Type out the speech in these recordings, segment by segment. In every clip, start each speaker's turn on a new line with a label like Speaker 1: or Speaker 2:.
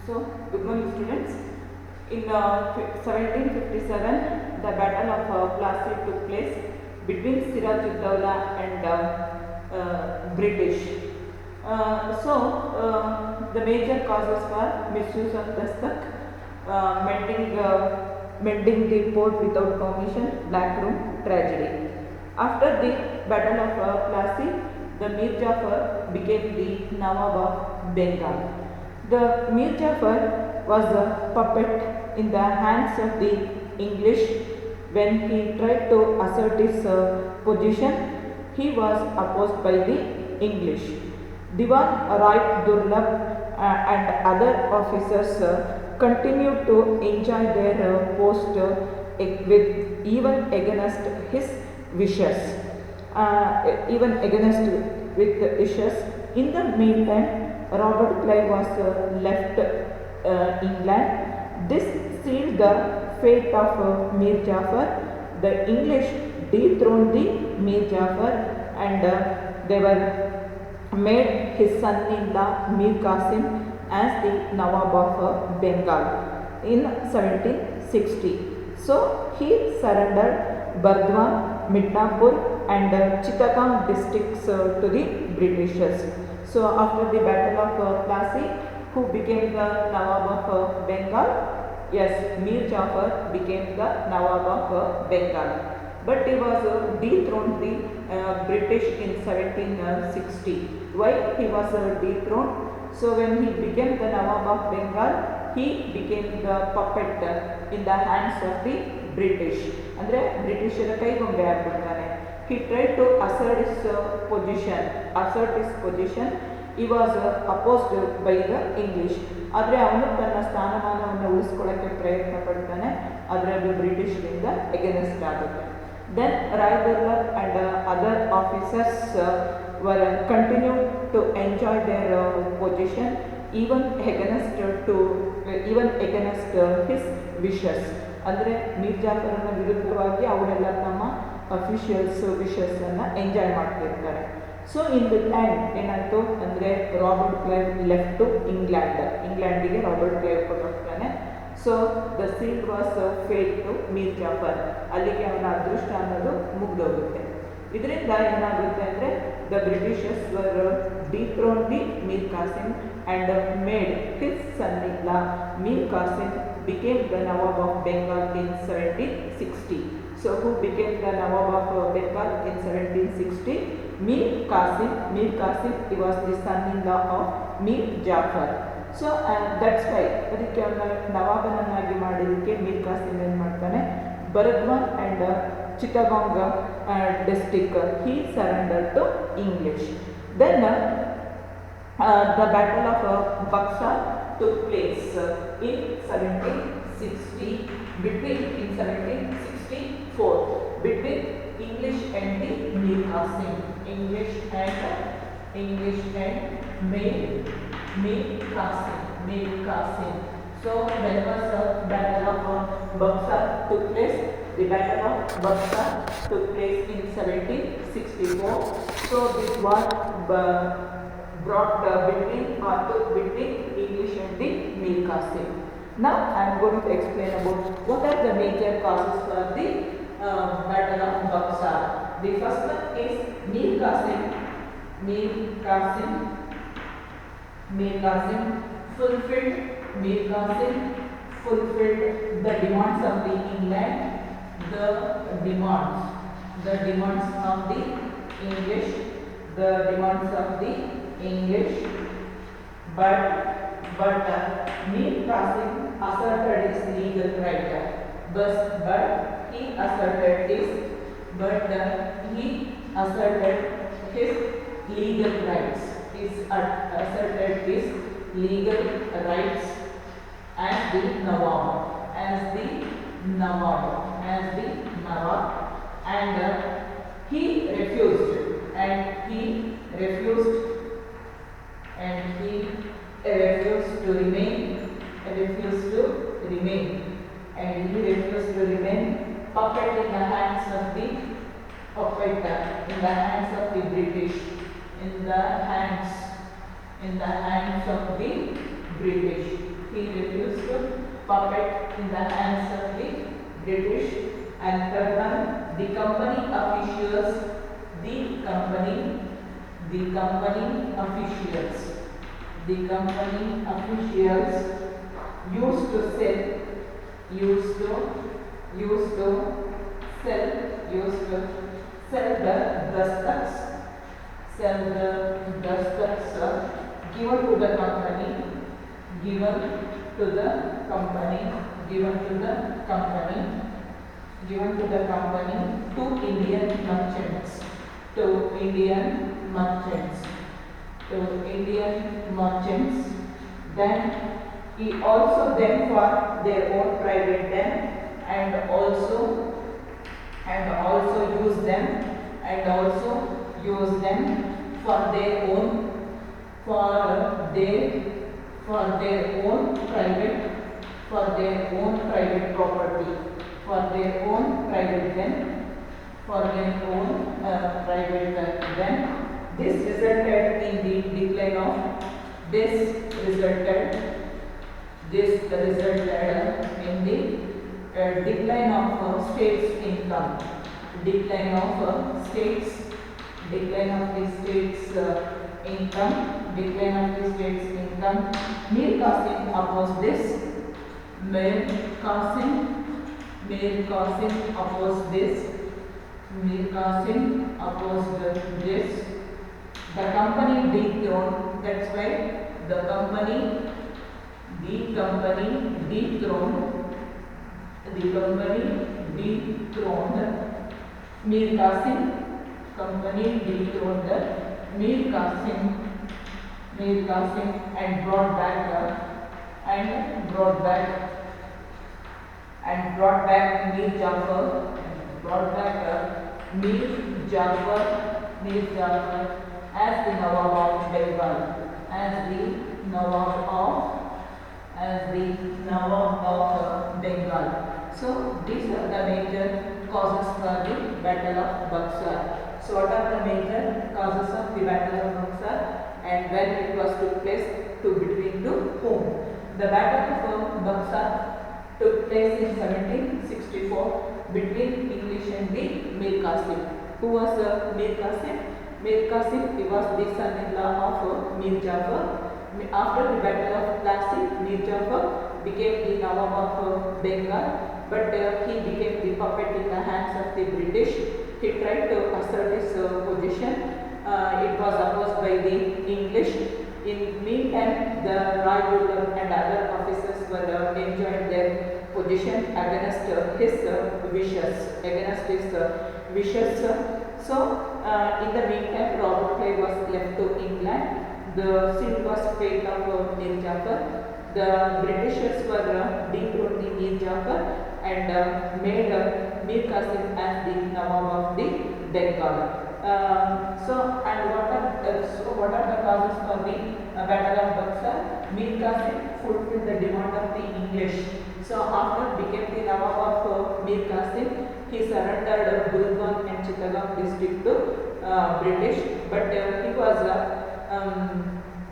Speaker 1: So, good morning students. In 1757, the Battle of Plassey took place between Siraj-ud-Dawla and British. The major causes were misuse of dastak, mending the port without permission, black room, tragedy. After the Battle of Plassey, the Mir Jafar became the Nawab of Bengal. The Mir Jafar was a puppet in the hands of the English. When he tried to assert his position, he was opposed by the English. Diwan Rai Durlab and other officers continued to enjoy their post with even against his wishes. In the meantime, Robert Clive was left England. This sealed the fate of Mir Jafar. The English dethroned the Mir Jafar and they were made his son-in-law Mir Qasim as the Nawab of Bengal in 1760. So he surrendered Burdwan, Midnapur and Chittagong districts to the Britishers. So after the Battle of Plassey, who became the Nawab of Bengal? Yes, Mir Jafar became the Nawab of Bengal. But he was dethroned the British in 1760. Why he was dethroned? So when he became the Nawab of Bengal, he became the puppet in the hands of the British. Andre Britishera kaigonbe agbittane. He tried to assert his position. He was opposed by the English. ಆದರೆ ಅವನು ತನ್ನ ಸ್ಥಾನಮಾನವನ್ನು ಉಳಿಸ್ಕೊಳ್ಳೋಕ್ಕೆ ಪ್ರಯತ್ನ ಪಡ್ತಾನೆ. ಆದರೆ ಅದು ಬ್ರಿಟಿಷರಿಂದ against ಆಗುತ್ತೆ. Then Rai Durlab and other officers were continued to enjoy their position even against his wishes. ಅಂದರೆ ಮೀರ್ ಜಾಫರ್ನ ವಿರುದ್ಧವಾಗಿ ಅವರೆಲ್ಲ ತಮ್ಮ ಅಫಿಷಿಯಲ್ಸ್ ವಿಷಸ್ ಅನ್ನು ಎಂಜಾಯ್ ಮಾಡ್ತಿರ್ತಾರೆ. ಸೊ ಇನ್ ದ ಟೈಮ್ ಏನಾಯಿತು ಅಂದರೆ ರಾಬರ್ಟ್ ಕ್ಲೈವ್ ಲೆಫ್ಟ್ ಟು ಇಂಗ್ಲೆಂಡಿಗೆ ರಾಬರ್ಟ್ ಕ್ಲೈವ್ ಕೊಟ್ಟಿರ್ತಾನೆ. So the seal was fate to Mir Jafar. ಅಲ್ಲಿಗೆ ಅವನ ಅದೃಷ್ಟ ಅನ್ನೋದು ಮುಗಿದೋಗುತ್ತೆ. ಇದರಿಂದ ಏನಾಗುತ್ತೆ ಅಂದರೆ the Britishers were dethrone the Mir Qasim and made his son-in-law Mir Qasim became the Nawab of Bengal in 1760. So who became the Nawab of Bengal in 1760? Mir Qasim. He was the son-in-law of Mir Jafar. So that's why ಅದಕ್ಕೆ ಅವನ ನವಾಬನನ್ನಾಗಿ ಮಾಡಿದ್ದಕ್ಕೆ ಮೀರ್ ಕಾಸಿಮ್ ಏನು ಮಾಡ್ತಾನೆ, ಬರದ್ವಾನ್ and Chittagong district he surrendered to English. Then the Battle of Buxar took place in 1764 between English and the Mir Qasim. English and Mir Qasim. So when was the Battle of Buxar took place? The Battle of Buxar took place in 1764. So this war brought between English and the Mir Qasim. Now I am going to explain about what are the major causes for the Battle of Buxar. The first one is Mir Qasim fulfilled the demands of the England, the demands of the English, but Mir Qasim asserted his legal right. He asserted his legal rights. As the Nawab, and he refused to remain puppet in the hands of the British, in the hands of the British. He refused to puppet in the hands of the British. And third one, the company officials, the company officials, the company officials used to sell, used to sell the dustaks, given to the company, given to the company to Indian merchants, Then he also them for their own private them, and also use them for their own private property, This resulted in the decline of decline of states income, decline of the states income. Mir Qasim opposed this. Mir Qasim opposed this. The company dethroned. That's why the company dethroned Mir Qasim. Company dethroned Mir Qasim and brought back Mir Jafar. Mir Jafar as the Nawab of Bengal, So these are the major causes for the Battle of Buxar. So what are the major causes of the Battle of Buxar and when it was took place, between whom? The Battle of Buxar took place in 1764 between English and the Mir Qasim. Who was Mir Qasim? Mir Qasim, he was the son-in-law of Mir Jafar. After the Battle of Plassey, Mir Jafar became the Nawab of Bengal, but he became the puppet in the hands of the British. He tried to assert his position. It was opposed by the English. In meantime, the Rai ruler and other officers were enjoying their position against his wishes. So, in the meantime, Robert Clive was left to England. The sin was fate of Mir Jafar. The Britishers were dethroning Mir Jafar and made Mir Qasim as the Nawab of the Bengal. What are the causes for the Battle of Buxar? Mir Qasim fulfilled the demand of the English. So after became the Nawab of Mir Qasim, he surrendered Gurgaon and Chittagong district to British, but he was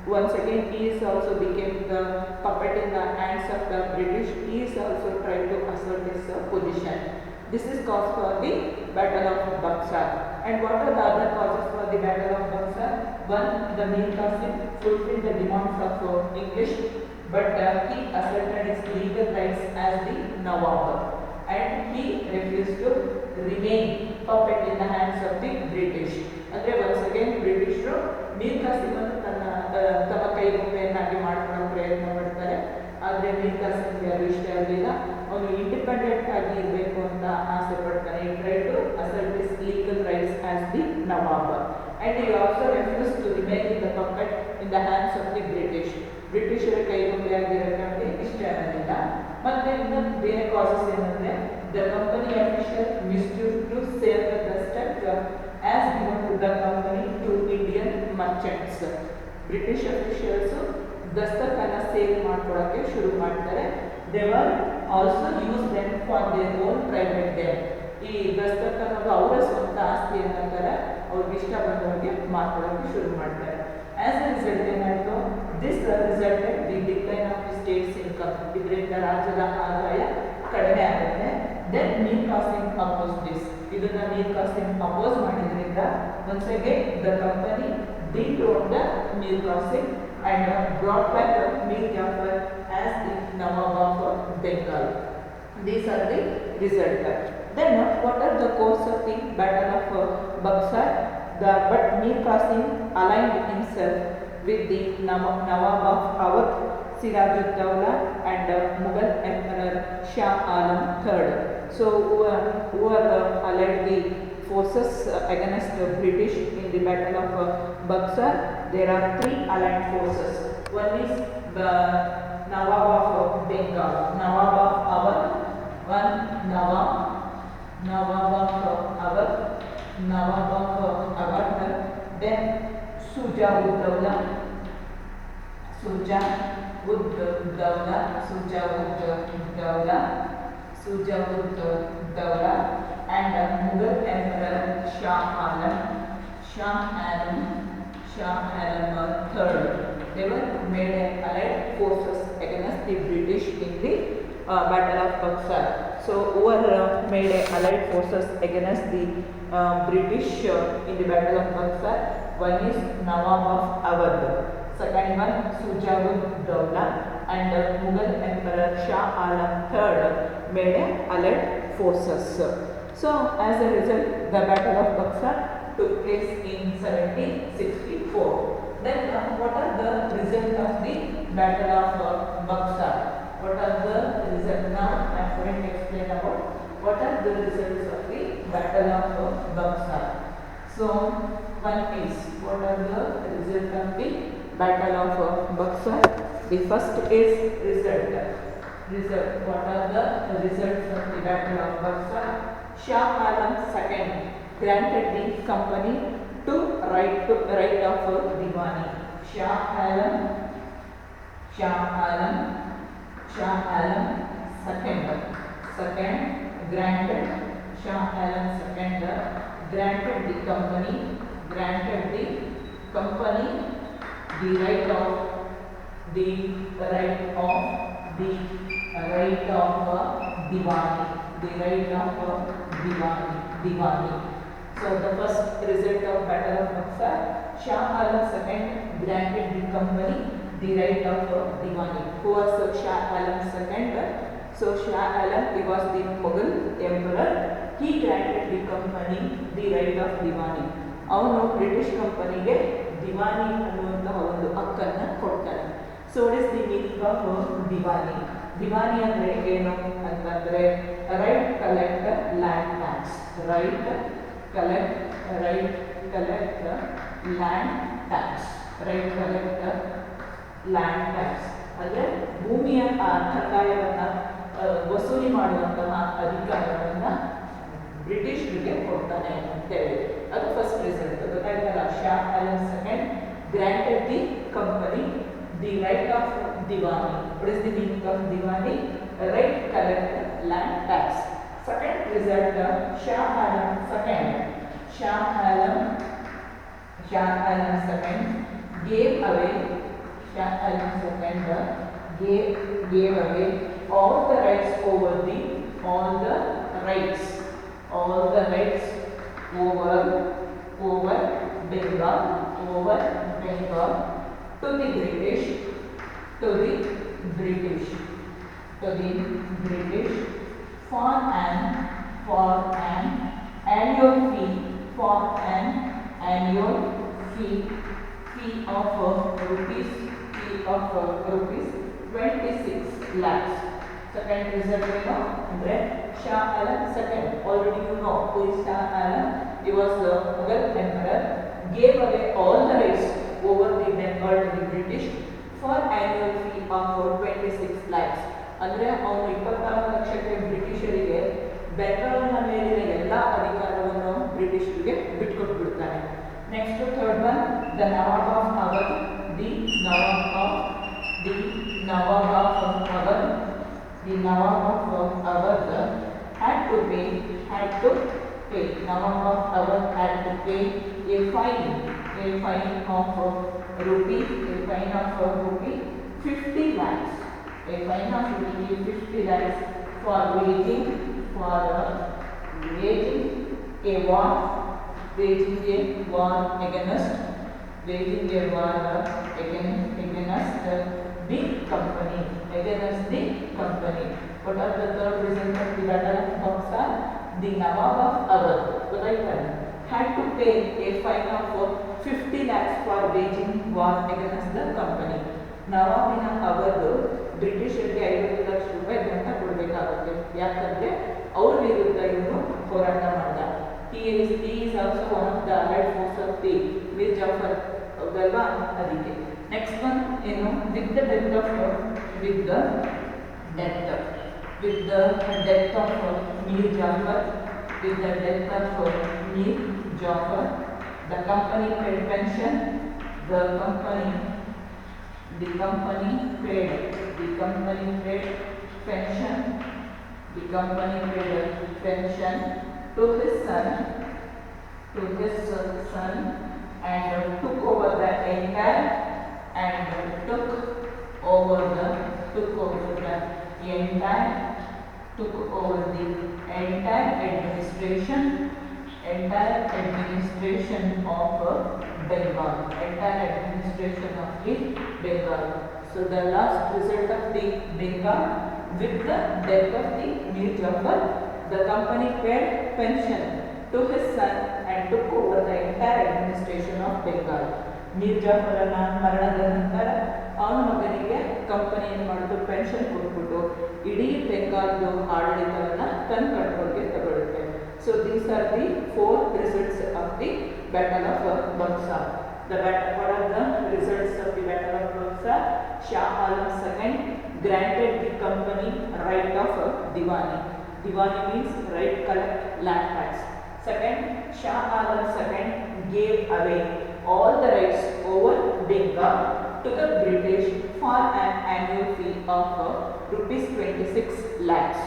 Speaker 1: once again he is also became the puppet in the hands of the British. He is also trying to assert his position. This is cause for the Battle of Buxar. And what are the other causes for the Battle of Buxar? One, the Mir Qasim fulfilled the demands of English, but he asserted his legal rights as the Nawab, and he refused to remain puppet in the hands of the British. ಅಂದರೆ once again ಬ್ರಿಟಿಷರು ಮೀರ್ ಕಾಸಿಮನ್ನು ತಮ್ಮ ಕೈಗೊಂಬೆಯನ್ನಾಗಿ ಮಾಡಿಕೊಳ್ಳೋ ಪ್ರಯತ್ನ ಮಾಡ್ತಾರೆ. ಆದರೆ ಮೀರ್ ಕಾಸಿಮ್ಗೆ ಅದು ಇಷ್ಟ ಆಗಲಿಲ್ಲ. ಅವನು ಇಂಡಿಪೆಂಡೆಂಟ್ ಆಗಿ ಇರಬೇಕು ಅಂತ ಆಸೆ ಪಡ್ತಾನೆ. He tried to assert his legal rights as the Nawab, and he also refused to remain in the puppet in the hands of the British. ಬ್ರಿಟಿಷರ ಕೈಗೊಂಬೆ ಆಗಿರೋಕ್ಕೆ ಇಷ್ಟ ಆಗಲಿಲ್ಲ. ಮತ್ತೆ ಇನ್ನೊಂದು ಬೇರೆ ಕಾಸಸ್ ಏನಂದ್ರೆ the company official misused to sell the dustard as given to the company to Indian merchants. British officials ದಸ್ತಕನ್ನ sale ಮಾಡ್ಕೊಳ್ಳೋಕ್ಕೆ ಶುರು ಮಾಡ್ತಾರೆ. They were also used them for their own private debt. ಈ ದಸ್ತಕ ಅನ್ನೋದು ಅವರ ಸ್ವಂತ ಆಸ್ತಿ ಅನ್ನೋತರ ಅವ್ರಿಗೆ ಇಷ್ಟ ಬಂದವರಿಗೆ ಮಾಡ್ಕೊಳ್ಳೋಕ್ಕೆ ಶುರು ಮಾಡ್ತಾರೆ. As a result ಏನಾಯಿತು, this resulted the decline of the state's income. ಇದರಿಂದ ರಾಜ್ಯದ ಆದಾಯ ಕಡಿಮೆ ಆಗುತ್ತೆ. Then Mir Qasim oppose this, ಇದನ್ನ ಮೀರ್ ಕಾಸಿಂ ಅಪೋಸ್ ಮಾಡಿದ್ರಿಂದ once again the company dethroned the Mir Qasim and brought back Mir Jafar as the Nawab of Bengal. These are the results. Then what are the cause of the Battle of Buxar? But Mir Qasim aligned himself with the Nawab of Awadh, Sirajud-Dawla and Mughal Emperor Shah Alam III. So who are allied the forces against the British in the Battle of Buxar? There are three allied forces. One is the Nawab of Bengal, Nawab of Awadh, one Nawab of Awadh, Nawab of Awadh, then Sujawud-Dawla, and Mughal Emperor Shah Alam III. They were made allied forces against the British in the Battle of Buxar. So who were made allied forces against the British in the Battle of Buxar? One is Nawab of Awadh, second one Sujawud-Dawla, and Mughal Emperor Shah Alam III made allied forces. So as a result, the Battle of Buxar took place in 1764. Then what are the results of the Battle of Buxar? What are the results? Now I am going to explain about what are the results of the Battle of Buxar. So one is, what are the results of the Battle of Buxar? The first is result. What are the results of the Battle of Buxar? Shah Alam II granted the company to right of Diwani. Shah Alam second granted the company the right of Diwani. So the first result of Battle of Buxar, Shah Alam II granted the company the right of Diwani. Who was Shah Alam II? So Shah Alam, he was the Mughal emperor. He granted the company the right of Diwani. ಅವನು British ಕಂಪನಿಗೆ ದಿವಾನಿ ಅನ್ನುವಂತಹ ಒಂದು ಹಕ್ಕನ್ನು ಕೊಡ್ತಾನೆ. So what is the meaning of Diwani? Diwani ಅಂದರೆ ಏನು ಅಂತಂದರೆ right collect land tax. Land tax ಅಂದರೆ ಭೂಮಿಯ ಕಂದಾಯವನ್ನು ವಸೂಲಿ ಮಾಡುವಂತಹ ಅಧಿಕಾರವನ್ನು ಬ್ರಿಟಿಷರಿಗೆ ಕೊಡ್ತಾನೆ ಅಂತೇಳಿ. ಅದು ಫಸ್ಟ್ ರಿಸಲ್ಟ್. ಗೊತ್ತಾಯ್ತಲ್ಲ, Shah Alam II granted the company the right of Diwani. What is the meaning of Diwani? Right collect land tax. Second result, Shah Alam II gave away all the rights over Bengal to the British for an annual fee of rupees 26 lakhs. Second result, Shah Alam II. Already you know who is Shah Alam. He was the Mughal emperor. Gave away all the rights over the Bengal to the British for annual fee of 26 lakhs. ಅಂದರೆ ಅವನು 24 ಲಕ್ಷಕ್ಕೆ ಬ್ರಿಟಿಷರಿಗೆ ಬೆಂಗಾಲ್ನ ಮೇಲಿನ ಎಲ್ಲ ಅಧಿಕಾರವನ್ನು ಬ್ರಿಟಿಷರಿಗೆ ಬಿಟ್ಕೊಟ್ಬಿಡ್ತಾನೆ. Next third one, the Nawab of Awadh. The Nawab of Awadh had to pay. Nawab of Awadh had to pay a fine of rupee 50 lakhs. a fine of rupees 50 lakhs for waging a war, waging a war against against the company, What are the third result of the battle of Buxar? The Nawab of Awadh had to pay a fine of 50 lakhs for waging war against the company. ನವಾಬಿನ ಅವಧು ಬ್ರಿಟಿಷರಿಗೆ 50 lakh ರೂಪಾಯಿ ದಂಡ ಕೊಡಬೇಕಾಗುತ್ತೆ. ಯಾಕಂದ್ರೆ ಅವ್ರ ವಿರುದ್ಧ ಇವನು ಹೋರಾಟ ಮಾಡ್ದ. He is also one of the allied force of the Mir Jafar ಅಲ್ವಾ, ಅದಕ್ಕೆ. ನೆಕ್ಸ್ಟ್ ಒನ್ ಏನು, with the death of Mir Jafar, the company paid pension. The company paid pension to his son and took over the entire administration of Bengal. So the last result of the Bengal, with the death of the Mir Jafar, the company paid pension to his son and took over the entire administration of Bengal. Mir Jafarನ ಮರಣದ ನಂತರ ಅವನ ಮಗನಿಗೆ company ಏನು ಮಾಡೋದು, pension ಕೊಟ್ಬಿಟ್ಟು ಇಡೀ ಬೆಂಗಾಲ್ದು ಆಡಳಿತವನ್ನ ತನ್ನ ಕಂಟ್ರೋಲ್ಗೆ ತಗೊಳುತ್ತೆ. So these are the 4 results of the Battle of Buxar. What are the results of the Battle of Buxar? Shah Alam II granted the company right of Diwani. Diwani means right collect land tax. Second, Shah Alam II gave away all the rights over Bengal to the British for an annual fee of rupees 26 lakhs.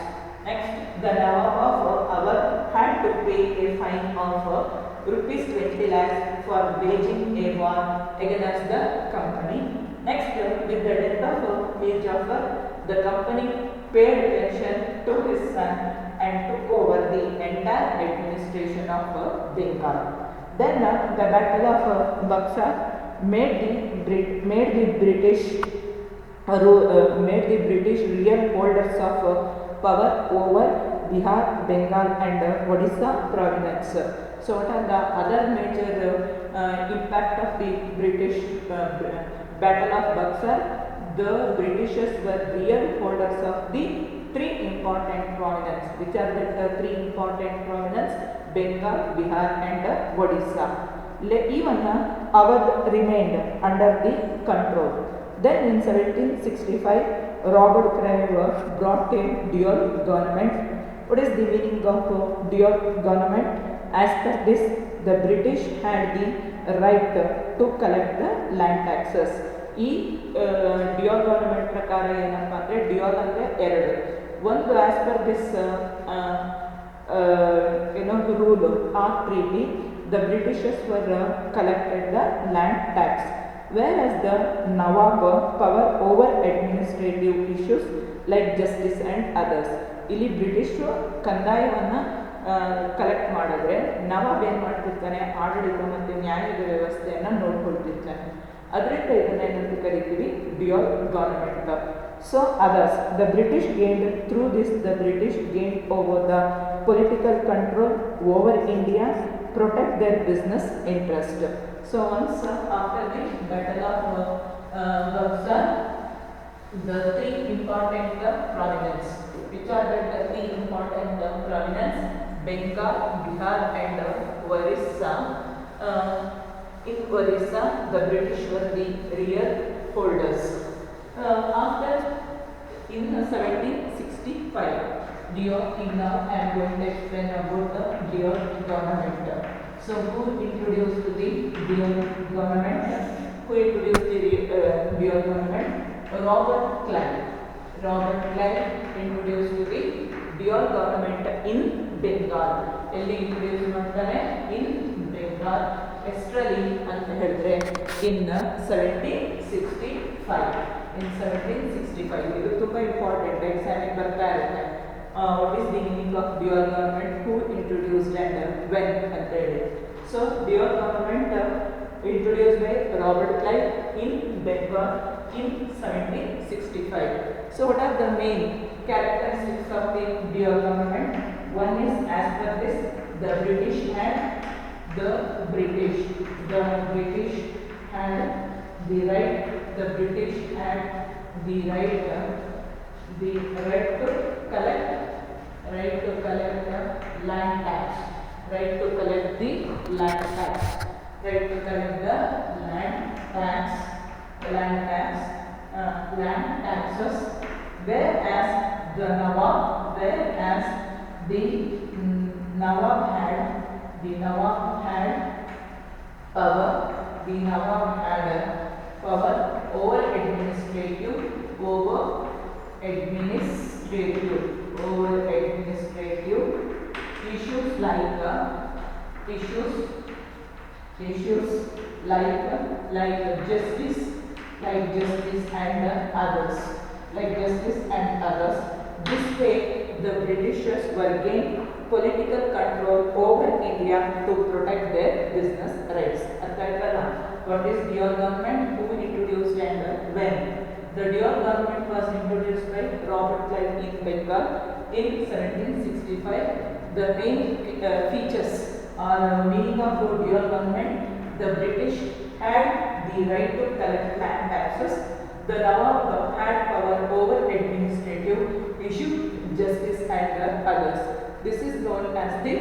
Speaker 1: Next, the Nawab of Awadh had to pay a fine of rupees 20 lakhs for waging a war against the company. Next, with the death of Mir Jafar, the company paid pension to his son and took over the entire administration of Bengal. Then the Battle of Buxar made the British real holders of power over Bihar, Bengal and Odisha province. So what are the other major impact of the British Battle of Buxar? The Britishers were real holders of the 3 important provinces. Which are the 3 important provinces? Bengal, Bihar and Odisha. Even Awadh remained under the control. Then in 1765, Robert Clive brought a dual government. What is the meaning of dual government? As per this, the British had the right to collect the land taxes. ಈ dual government ಪ್ರಕಾರ ಏನಪ್ಪ ಅಂದರೆ, dual ಅಂದರೆ 2. ಒಂದು as per this rule or treaty, the Britishers were collected the land tax, whereas the Nawab power over administrative issues like justice and others. ಇಲ್ಲಿ ಬ್ರಿಟಿಷರು ಕಂದಾಯವನ್ನು collect ಮಾಡಿದ್ರೆ ನವಾಬ್ ಏನು ಮಾಡ್ತಿರ್ತಾನೆ, ಆಡಳಿತ ಮತ್ತು ನ್ಯಾಯದ ವ್ಯವಸ್ಥೆಯನ್ನು ನೋಡ್ಕೊಳ್ತಿರ್ತಾನೆ. ಅದರಿಂದ ಇದನ್ನ ಏನಂತ ಕರಿತೀವಿ, dual government. So others, the British gained over the political control over India, protect their business interest. So once after the Battle of Buxar, the 3 important provinces, which are the 3 important provinces, Bengal, Bihar and Orissa. In Orissa, the British were the real holders. After in 1765, now I am going to explain about the dual government. So who introduced the dual government? Robert Clive. Robert Clive introduced the dual government in Bengal. ಎಲ್ಲಿ introduce ಮಾಡ್ತಾರೆ? ಇನ್ ಬೆಂಗಾಲ್. ಎಷ್ಟರಲ್ಲಿ ಅಂತ ಹೇಳಿದ್ರೆ in 1765. in 1765. ಇದು ತುಂಬ important ಎಕ್ಸಾಮಿಗೆ ಬರ್ತಾ ಇರುತ್ತೆ. What is the meaning of dual government, who introduced and when ಅಂತ ಹೇಳಿ. So dual government introduced by Robert Clive in Bengal in 1765. So what are the main characteristics of the dual government? One is, as per this, the British had the British had the right to collect land tax, right to collect the land tax. Right to collect the land taxes, whereas the Nawab had power over administrative issues like justice and others. This way, the Britishers were gained political control over India to protect their business rights. What is dual government? Who introduced and when? The dual government was introduced by Robert Clive in Bengal in 1765. The main features or meaning of dual government: the British had the right to collect land taxes, the Nawab had power over administrative issue, justice and others. This is known as the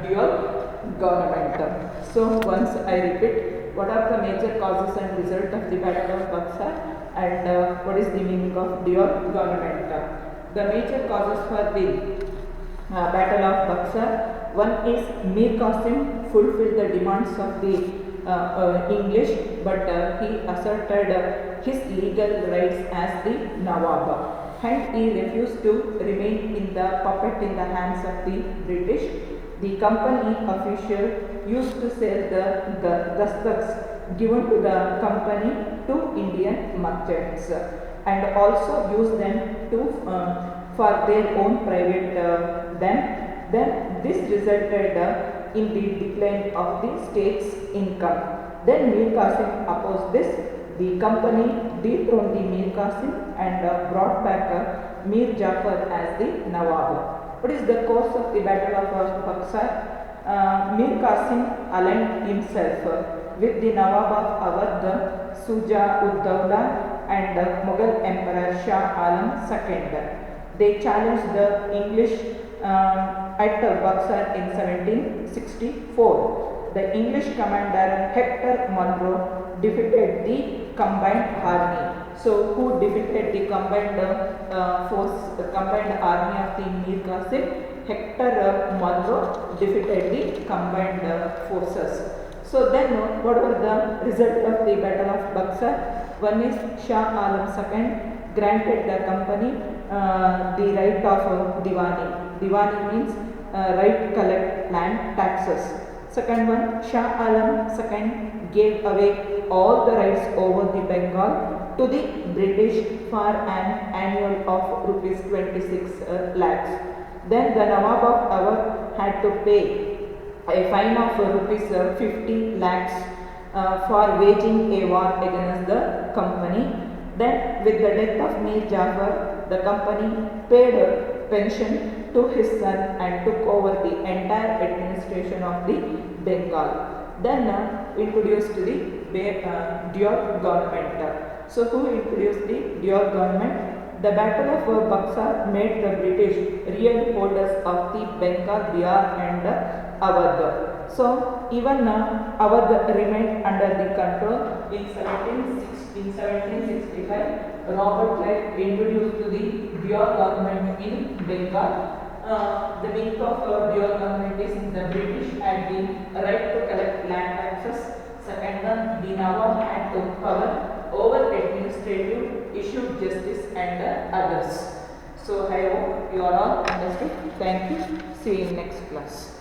Speaker 1: dual government. So once I repeat, what are the major causes and result of the Battle of Buxar, and what is the meaning of dual government? The major causes for the Battle of Buxar: one is Mir Qasim fulfilled the demands of the English, but he asserted his legal rights as the Nawab, and he refused to remain in the puppet in the hands of the British. The company official used to sell the dastaks given to the company to Indian merchants, and also use them to for their own private then this resulted in the decline of the state's income. Then Mir Qasim opposed this. The company dethroned the Mir Qasim and brought back Mir Jafar as the Nawab. What is the course of the Battle of Buxar? Mir Qasim aligned himself with the Nawab of Awadh, Shuja-ud-Dawla, and Mughal Emperor Shah Alam II. They challenged the English at Buxar in 1764. The English commander Hector Munro defeated the combined army. So, who defeated the combined army of the Mir Qasim? Hector Munro defeated the combined forces. So then, what were the result of the Battle of Buxar? One is Shah Alam II granted the company the right of Diwani. Diwani means right to collect land taxes. Second one, Shah Alam II gave away all the rights over the Bengal to the British for an annual of rupees 26 lakhs. Then the Nawab of Awadh had to pay a fine of rupees 50 lakhs for waging a war against the company. Then with the death of Mir Jafar, the company paid pension to his son and took over the entire administration of the Bengal. Then introduced the dual government. So who introduced the dual government? The Battle of Buxar made the British real holders of the Bengal, Bihar and Awadh. So even Awadh remained under the control. In 1765, Robert Clive introduced the dual government in Bengal. The meaning of dual government is the British had the right to collect land taxes. Second one, the Nawab had to power over administrative issue, justice and others. So I hope you are all understood. Thank you. See you in next class.